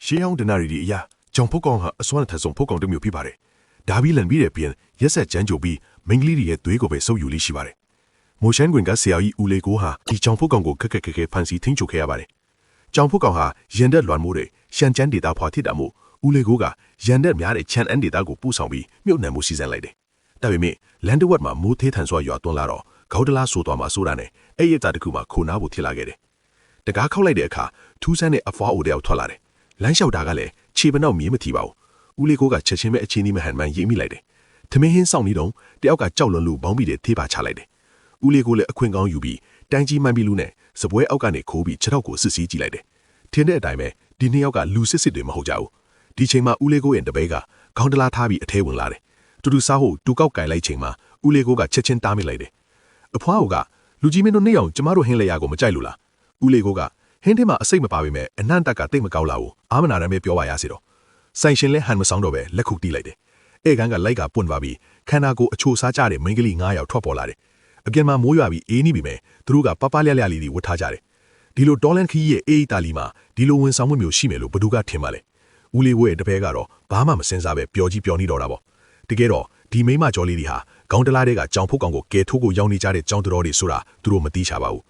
ရှေးဟောင်းတနာရီဒီအရာကြောင်ဖုတ်ကောင်ဟာအစွမ်းထက်ဆုံးဖုတ်ကောင်တစ်မျိုးဖြစ်ပါတယ်။ဒါပြီးလန်ပြီးတဲ့ပြင်ရက်ဆက်ကြမ်းကြိုပြီးမိန်းကလေးတွေရဲ့သွေးကိုပဲဆုပ်ယူလေးရှိပါတယ်။မိုရှန်ကွင်ကဆရာကြီးဦးလေးကိုဟာဒီကြောင်ဖုတ်ကောင်ကိုခက်ခက်ဖန်စီထိန်းချုပ်ခဲ့ရပါတယ်။ကြောင်ဖုတ်ကောင်ဟာရန်တက်လွန်မှုတွေရှန်ကျန်းဒေတာဖွာဖြစ်တာမို့ဦးလေးကိုကရန်တက်များတဲ့ချန်အန်ဒေတာကိုပို့ဆောင်ပြီးမြုပ်နှံမှုစီစဉ်လိုက်တယ်။ဒါပေမဲ့လန်ဒဝတ်မှာမိုးသေးထန်စွာရွာသွန်းလာတော့ခေါင်းတလားဆိုသွားမှဆိုတာနဲ့အဲ့ရတာတခုမှခိုနာဖို့ဖြစ်လာခဲ့တယ်။တကားခောက်လိုက်တဲ့အခါထူးဆန်းတဲ့အဖွားအိုတယောက်ထွက်လာတယ်။လမ်းလျှောက်တာကလည်းခြေပနောက်မြေးမထီပါဘူး။ဦးလေးကိုကချက်ချင်းပဲအချင်းဒီမဟန်မှန်ရေးမိလိုက်တယ်။ထမင်းဟင်းဆောင်နေတော့တယောက်ကကြောက်လွန်လို့ဘောင်းပြီးတဲ့သေးပါချလိုက်တယ်။ဦးလေးကိုလည်းအခွင့်ကောင်းယူပြီးတန်းကြီးမှန်းပြီးလူနဲ့စပွဲအောက်ကနေခိုးပြီးခြေထောက်ကိုစစ်စီးကြည့်လိုက်တယ်။ထင်းတဲ့အတိုင်းပဲဒီနှစ်ယောက်ကလူစစ်တွေမဟုတ်ကြဘူး။ဒီချိန်မှာဦးလေးကိုရဲ့တပည့်ကခေါင်းတလားထားပြီးအထဲဝင်လာတယ်။တူတူစားဖို့တူကောက်ကင်လိုက်ချိန်မှာဦးလေးကိုကချက်ချင်းတားမိလိုက်တယ်။အဖွားကလူကြီးမင်းတို့နေ့အောင်ကျမတို့ဟင်းလေယာကိုမကြိုက်လို့လား။ဦးလေးကိုကဟင်းထဲမှာအစိတ်မပါပေမဲ့အနှံ့တက်ကတိတ်မကောက်လာဘူးအာမနာရမ်းပဲပြောပါရစေတော့ဆိုင်ရှင်လဲဟန်မဆောင်တော့ပဲလက်ခုတီးလိုက်တယ်ဧကန်ကလိုက်ကပွန့်သွားပြီးခန္ဓာကိုယ်အချိုစားကြတဲ့မိန်းကလေး9ယောက်ထွက်ပေါ်လာတယ်အပြင်မှာမိုးရွာပြီးအေးနေပြီမဲ့သူတို့ကပပလျက်လျက်လေးတွေဝတ်ထားကြတယ်ဒီလိုဒေါ်လန်ခီးရဲ့အေးတာလီမှာဒီလိုဝန်ဆောင်မှုမျိုးရှိမယ်လို့ဘသူကထင်ပါလဲဦးလေးဝဲရဲ့တပည့်ကတော့ဘာမှမစင်စားပဲပျော်ကြီးပျော်နေတော့တာပေါ့တကယ်တော့ဒီမိမကျော်လေးတွေဟာခေါင်းတလားတွေကကြောင်ဖုတ်ကောင်ကိုကဲထိုးကိုရောင်းနေကြတဲ့ကြောင်တော်တွေဆိုတာသူတို့မသိချပါဘူး